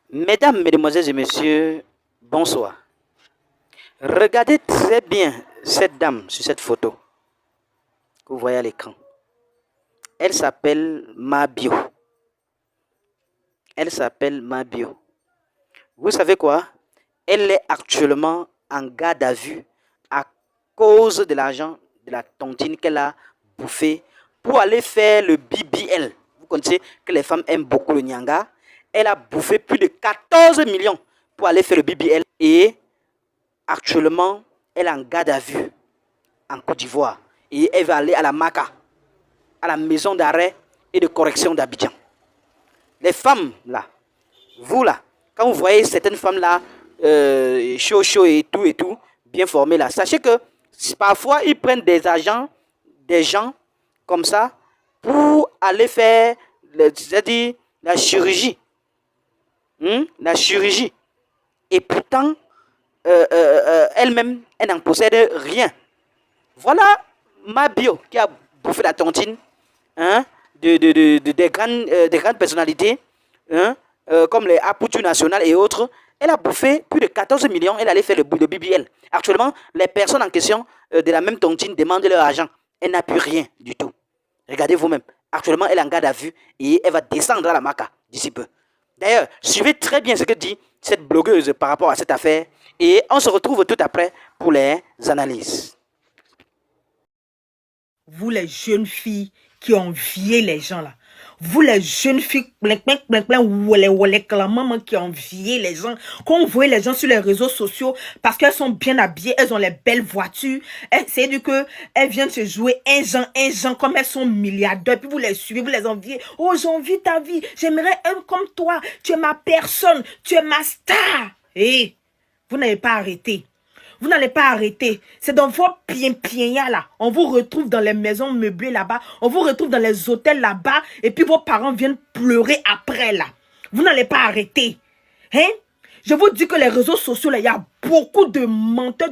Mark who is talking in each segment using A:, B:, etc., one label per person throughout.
A: Mesdames, Mesdemoiselles et Messieurs, bonsoir. Regardez très bien cette dame sur cette photo que vous voyez à l'écran. Elle s'appelle Mabio. Elle s'appelle Mabio. Vous savez quoi? Elle est actuellement en garde à vue à cause de l'argent de la tontine qu'elle a bouffé pour aller faire le BBL. Vous connaissez que les femmes aiment beaucoup le Nyanga. Elle a bouffé plus de 14 millions pour aller faire le BBL. Et actuellement, elle est en garde à vue en Côte d'Ivoire. Et elle va aller à la MACA, à la maison d'arrêt et de correction d'Abidjan. Les femmes, là, vous, là, quand vous voyez certaines femmes, là, chaud et tout, bien formées, là, sachez que parfois, ils prennent des agents, des gens comme ça, pour aller faire, c'est-à-dire la chirurgie. La chirurgie. Et pourtant, elle-même, elle n'en possède rien. Voilà Mabio qui a bouffé la tontine des grandes personnalités comme les Aputu National et autres. Elle a bouffé plus de 14 millions. Elle allait faire le bout de BBL. Actuellement, les personnes en question de la même tontine demandent leur argent. Elle n'a plus rien du tout. Regardez vous-même. Actuellement, elle est en garde à vue et elle va descendre à la MACA d'ici peu. D'ailleurs, suivez très bien ce que dit cette blogueuse par rapport à cette affaire et on se retrouve tout après pour les analyses.
B: Vous les jeunes filles qui enviez les gens là. Vous les jeunes filles qui enviez les gens, quand vous voyez les gens sur les réseaux sociaux parce qu'elles sont bien habillées, elles ont les belles voitures, c'est du que elles viennent se jouer un genre comme elles sont milliardaires, puis vous les suivez, vous les enviez. Oh, j'envie ta vie, j'aimerais être comme toi, tu es ma personne, tu es ma star. Et vous n'avez pas arrêté. Vous n'allez pas arrêter. C'est dans vos piens là. On vous retrouve dans les maisons meublées là-bas. On vous retrouve dans les hôtels là-bas. Et puis vos parents viennent pleurer après là. Vous n'allez pas arrêter. Hein? Je vous dis que les réseaux sociaux là, il y a beaucoup de menteurs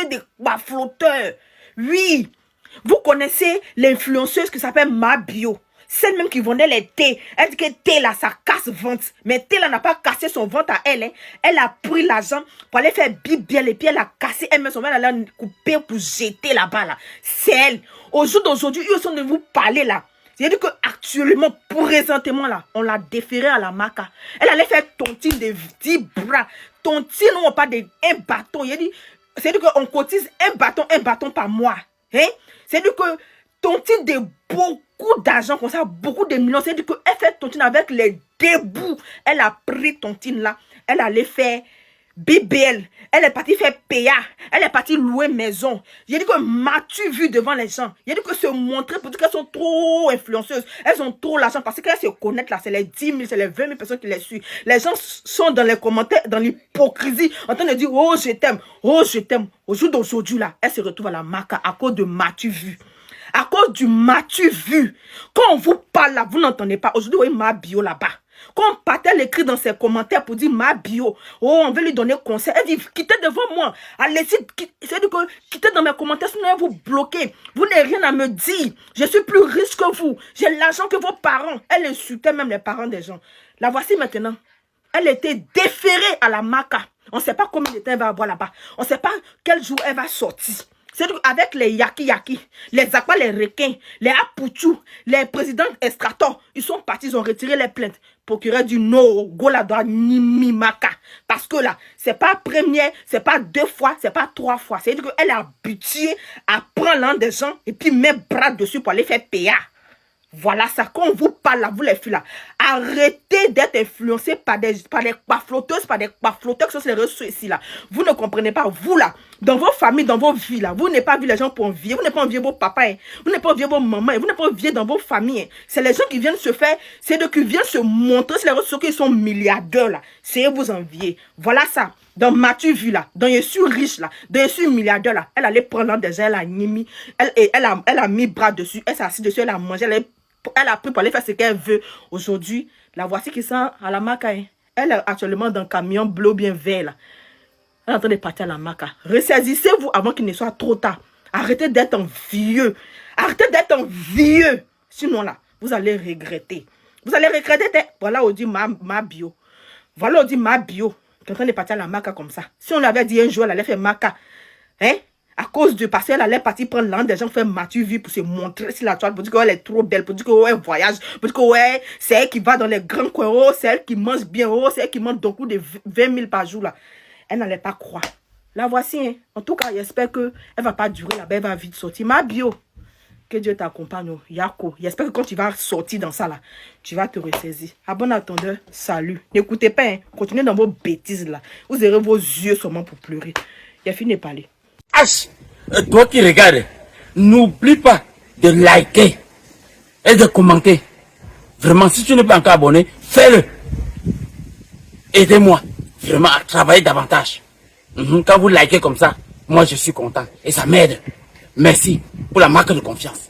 B: et de baflotteurs. Oui. Vous connaissez l'influenceuse qui s'appelle Mabio. Celle même qui vendait les thés. Elle dit que thé là, ça casse ventre. Mais thé là n'a pas cassé son ventre à elle. Hein. Elle a pris l'argent pour aller faire BBL et puis elle a cassé elle-même son ventre. Elle a coupé pour jeter là-bas là. C'est elle. Au jour d'aujourd'hui, ils sont de vous parler là. C'est-à-dire qu'actuellement, présentement là, on l'a déféré à la MACA. Elle allait faire tontine de 10 bras. Tontine, non pas de un bâton. C'est-à-dire qu'on cotise un bâton par mois. Hein? C'est-à-dire que tontine de beaucoup d'argent comme ça, beaucoup de millions. C'est-à-dire qu'elle fait tontine avec les débouts. Elle a pris tontine là. Elle allait faire BBL. Elle est partie faire PA. Elle est partie louer maison. J'ai dit que m'as-tu vu devant les gens? J'ai dit que se montrer pour dire qu'elles sont trop influenceuses. Elles ont trop l'argent parce qu'elles se connaissent là. C'est les 10 000, c'est les 20 000 personnes qui les suivent. Les gens sont dans les commentaires, dans l'hypocrisie, en train de dire oh je t'aime, oh je t'aime. Au jour d'aujourd'hui là, elle se retrouve à la MACA à cause de m'as-tu vu? À cause du m'as-tu vu? Quand on vous parle là, vous n'entendez pas. Aujourd'hui, vous voyez Mabio là-bas. Quand Patel écrit dans ses commentaires pour dire Mabio, oh, on veut lui donner conseil. Elle dit, quittez devant moi. Allez-y, c'est-à-dire que quittez dans mes commentaires, sinon elle vous bloquer. Vous n'avez rien à me dire. Je suis plus riche que vous. J'ai l'argent que vos parents. Elle insultait même les parents des gens. La voici maintenant. Elle était déférée à la MACA. On ne sait pas combien de temps elle va avoir là-bas. On ne sait pas quel jour elle va sortir. C'est avec les yaki, les aquas, les requins, les apuchou, les présidents extrators, ils sont partis, ils ont retiré les plaintes. Procureur du no, go là doit ni maka. Parce que là, c'est pas première, c'est pas 2 fois, c'est pas 3 fois. C'est-à-dire qu'elle est habituée à prendre l'un des gens et puis mettre bras dessus pour aller faire PA. Voilà ça, quand on vous parle là, vous les filles là, arrêtez d'être influencés par des flotteuses, par des flotteurs qui sont sur les réseaux ici là. Vous ne comprenez pas, vous là, dans vos familles, dans vos vies là, vous n'avez pas vu les gens pour envier, vous n'avez pas envié vos papas, hein. Vous n'avez pas envié vos mamans, hein. Vous n'avez pas envié dans vos familles. Hein. C'est les gens qui viennent se faire, c'est de qui viennent se montrer sur les réseaux sociaux qu'ils sont milliardaires là. C'est vous envier. Voilà ça. Dans Mathieu vu là, dans je suis riche là, dans je suis milliardaire là, elle allait prendre des gens, elle a mis, elle a mis bras dessus, elle s'est assise dessus, elle a mangé, elle a pris pour aller faire ce qu'elle veut. Aujourd'hui, la voici qui sent à la MACA. Hein. Elle est actuellement dans un camion bleu bien vert là. Elle est en train de partir à la MACA. Ressaisissez-vous avant qu'il ne soit trop tard. Arrêtez d'être envieux. Arrêtez d'être envieux. Sinon là, vous allez regretter. Vous allez regretter. Voilà, on dit ma bio. Voilà, on dit ma bio. Quelqu'un est parti à la maca comme ça. Si on lui avait dit un jour, elle allait faire maca. Hein? À cause de parce qu'elle allait partir prendre l'an des gens faire matu vie pour se montrer sur la toile, pour dire qu'elle est trop belle, pour dire qu'elle voyage, pour dire que ouais, c'est elle qui va dans les grands coins, oh, c'est elle qui mange bien, oh, c'est elle qui mange beaucoup de 20 000 par jour là. Elle n'allait pas croire. La voici, hein. En tout cas, j'espère qu'elle ne va pas durer là-bas, elle va vite sortir. Ma bio. Que Dieu t'accompagne, Yako. J'espère que quand tu vas sortir dans ça là, tu vas te ressaisir. À bon attendeur, salut. N'écoutez pas, hein. Continuez dans vos bêtises là. Vous aurez vos yeux seulement pour pleurer. Il a fini de parler.
C: H, toi qui regardes, n'oublie pas de liker et de commenter. Vraiment, si tu n'es pas encore abonné, fais-le. Aidez-moi vraiment à travailler davantage. Quand vous likez comme ça, moi je suis content et ça m'aide. Merci pour la marque de confiance.